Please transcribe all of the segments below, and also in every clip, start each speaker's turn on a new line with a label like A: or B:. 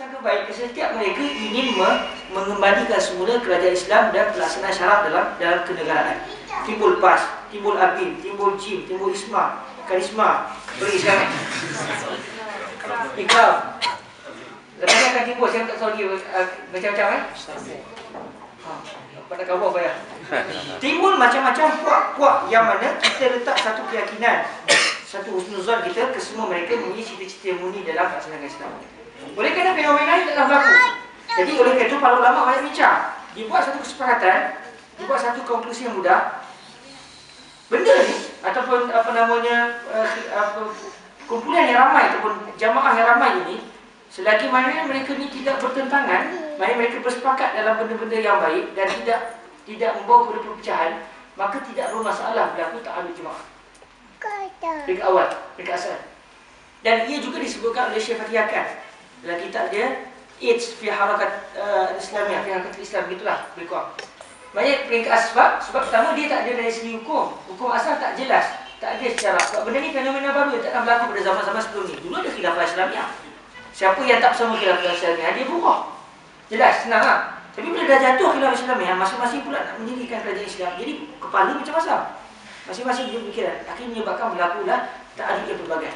A: bersangka baik, setiap mereka ingin mengembalikan semula kerajaan Islam dan pelaksanaan syarat dalam kenegaraan. Timbul PAS, timbul APIN, timbul JIM, timbul ISMA, Karisma, beri sekarang. Ikram. Lepas ni akan timbul, saya tak tahu lagi macam-macam pada kau apa ya? Timbul macam-macam puak-puak yang mana kita letak satu keyakinan, satu husnuzan kita ke semua mereka mempunyai cita-cita yang murni dalam pelaksanaan Islam. Oleh kerana fenomena ini taklah berlaku. Jadi oleh kerana itu para ulama banyak bincang. Dibuat satu kesepakatan, dibuat satu konklusi yang mudah. Benda ni ataupun kumpulan yang ramai ataupun jamaah yang ramai ini, selagi mana mereka ni tidak bertentangan, mana mereka bersepakat dalam benda-benda yang baik dan tidak membawa kepada perpecahan, maka tidak bermasalah berlaku ta'alluq jemaah. Peringkat awal, peringkat asal. Dan ia juga disebutkan oleh Syekh Fatih Akan dalam kitab dia It's fi harakat Islamiyah, fi harakat Islam, gitulah lebih kurang. Banyak peringkat sebab pertama dia tak ada dari segi hukum asal tak jelas, tak ada secara. Sebab benda ni fenomena baru yang tak berlaku pada zaman-zaman sebelum ni. Dulu ada khilafah Islamiyah. Siapa yang tak bersama khilafah Islamiyah dia buruh. Jelas, senang lah. Tapi bila dah jatuh khilafah Islamiyah, masing-masing pula nak mendirikan kerajaan Islam. Jadi kepala macam asal. Masing-masing dia berfikiran. Akhirnya menyebabkan berlakulah ta'adud yang berbagai.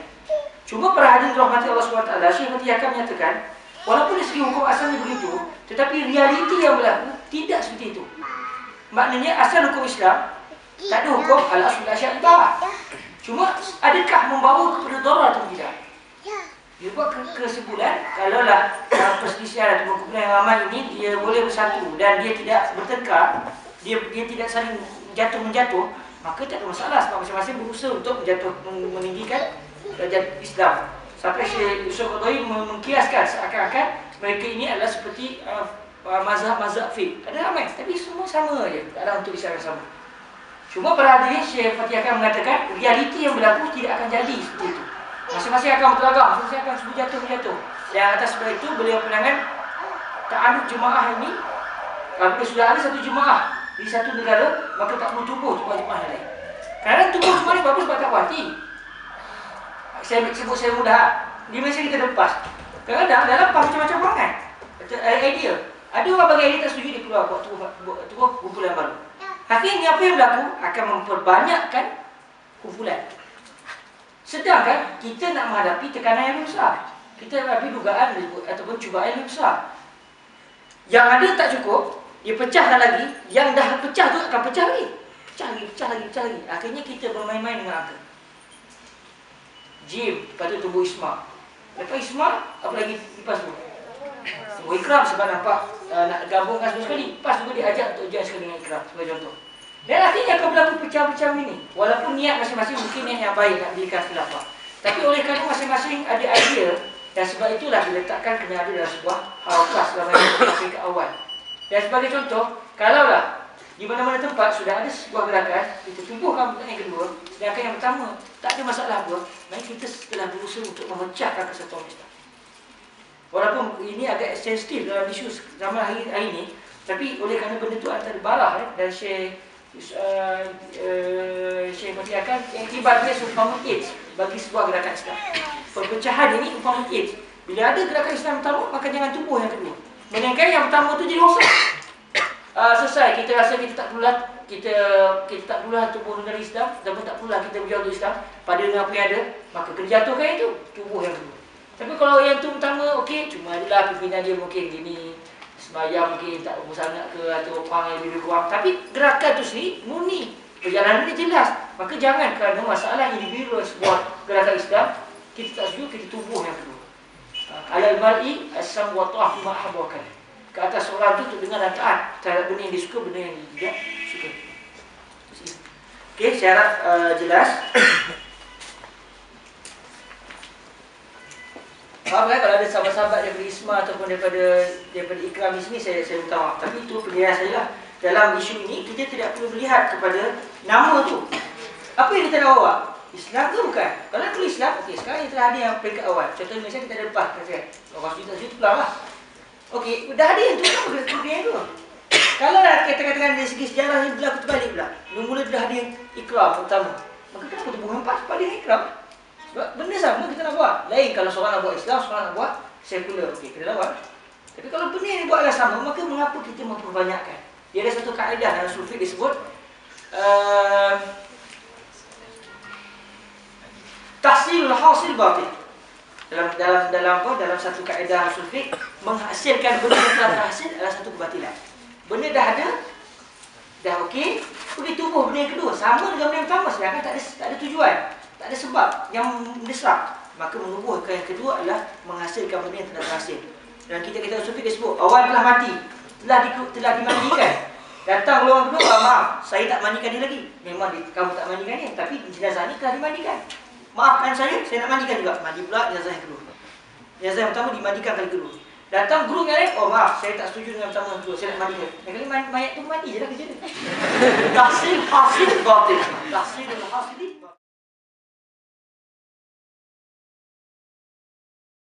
A: Cuma para hadirin rahmati Allah SWT, Syekh Fatih Akan menyatakan, walaupun dari segi hukum asalnya begitu, tetapi realiti yang berlaku tidak seperti itu. Maknanya asal hukum Islam tak ada hukum al-asul asyad ibarat. Cuma adakah membawa kepada darar atau tidak? Dia buat kesimpulan, kalaulah perselisihan atau kumpulan yang ramai ini dia boleh bersatu dan dia tidak bertengkar, dia tidak saling menjatuh, maka tak ada masalah sebab masing-masing berusaha untuk meninggikan kerajaan Islam. Sampai Syekh Yusuf Qadhi mengkiaskan seakan-akan mereka ini adalah seperti mazhab fiqh. Ada ramai, tapi semua sama saja keadaan untuk Islam yang sama. Cuma para hadirin, Syekh Fatih Akan mengatakan realiti yang berlaku tidak akan jadi seperti itu. Masing-masing akan bertelagak, masing-masing akan jatuh. Dan atas sebab itu beliau pandangan ta'alluq jemaah ini, kalau sudah ada satu jemaah di satu negara, maka tak perlu tubuh jemaah yang lain. Kerana tubuh jemaah ni bagus sebab tak berhati. Saya mudah. Di Malaysia kita lepas. Kadang-kadang dalam macam-macam perangai. Idea. Ada orang bagi idea tak setuju, dia keluar buat tubuh kumpulan baru. Akhirnya apa yang berlaku akan memperbanyakkan kumpulan. Sedangkan kita nak menghadapi tekanan yang lebih besar. Kita menghadapi dugaan ataupun cubaan yang lebih besar. Yang ada tak cukup, dia pecahkan lagi. Yang dah pecah tu akan pecah lagi. Pecah lagi. Akhirnya kita bermain-main dengan angka. JIM, lepas tu tubuh ISMA. Lepas ISMA, apa lagi lepas tu? Tubuh Ikram sebab nampak nak gabungkan semua sekali. Lepas juga diajak untuk join sekali dengan Ikram sebagai contoh. Dan akhirnya akan berlaku pecah-pecah ini. Walaupun niat masing-masing mungkin niat yang baik nak dirikan khilafah. Tapi oleh kerana masing-masing ada idea, dan sebab itulah diletakkan kena ada dalam sebuah harakah selama ini ke awal. Dan sebagai contoh, kalaulah di mana-mana tempat sudah ada sebuah gerakan, kita tumbuhkan yang kedua, sedangkan yang pertama tak ada masalah pun, maka kita telah berusaha untuk memecahkan kesatuan Islam. Walaupun ini agak sensitif dalam isu zaman hari ini, tapi oleh kerana benda itu antara barah dan Syekh Fatih Akan yang ibaratnya umpama AIDS bagi sebuah gerakan Islam. Perpecahan ini umpama AIDS. Bila ada gerakan Islam pertama, maka jangan tumbuh yang kedua. Melainkan yang pertama itu jadi rosak. Selesai, kita rasa kita tak perlulah kita tak perlulah tubuh negara Islam dan pun tak perlulah kita berjuang untuk Islam pada dengan apa yang ada, maka kena jatuhkan itu tubuh yang kedua. Tapi kalau yang tu pertama okey, cuma adalah pimpinan dia mungkin gini, sembahyang mungkin tak sangat ke atau orang yang lebih kurang, tapi gerakan tu sendiri murni, perjalanan dia jelas, maka jangan kerana masalah individu sebuah gerakan Islam kita tak setuju, kita tubuh yang kedua. Alal mar'i as-sam wa ta'ah ma ahbakan. Ke atas orang tu untuk dengar dan taat terhadap benda yang dia suka, benda yang dia tidak suka. Okey, saya harap jelas. Maaf kalau ada sahabat-sahabat daripada ISMA ataupun daripada Ikram di sini, saya minta maaf. Tapi itu penjelasan saya lah. Dalam isu ini, kita tidak perlu melihat kepada nama tu. Apa yang kita nak bawa? Islam ke bukan? Kalau tulis Islam, okey, sekarang yang telah ada yang peringkat awal. Contohnya Malaysia kita ada lepas, orang sejuta pulang lah. Okey, dah ada yang tu, apa kena yang tu? Kalau dah katakan dari segi sejarah yang berlaku terbalik pula, mula dah ada yang Ikram pertama, maka kenapa tubuh empat pada yang Ikram? Sebab benda sama kita nak buat. Lain kalau seorang nak buat Islam, seorang nak buat sekular, okey, kena lawan. Tapi kalau benda yang buatlah sama, maka mengapa kita memperbanyakkan? Dia ada satu kaedah dalam usul fiqh disebut tahsilul hasil batil. Dalam satu kaedah usul fiqh, menghasilkan benda yang telah terhasil adalah satu kebatilan. Benda dah ada, dah okey, pergi tubuh benda yang kedua sama dengan benda yang pertama, sedangkan tak ada tujuan, tak ada sebab yang mendesak. Maka menubuhkan yang kedua adalah menghasilkan benda yang telah terhasil. Dan kita usul fiqh dia sebut awan telah mati, telah dimandikan. Datang golongan kedua, maaf, saya tak mandikan dia lagi. Memang kamu tak mandikan dia, tapi jenazah ni telah dimandikan. Maafkan saya nak mandikan juga. Mandi pula jenazah yang kedua. Jenazah yang pertama dimandikan kali kedua. Datang guru yang lain, oh maaf, saya tak setuju dengan pertama yang kedua, saya nak mandikan. Yang kali mayat tu mandi je lah kerja dia. Tahsil hasil batil. Tahsil hasil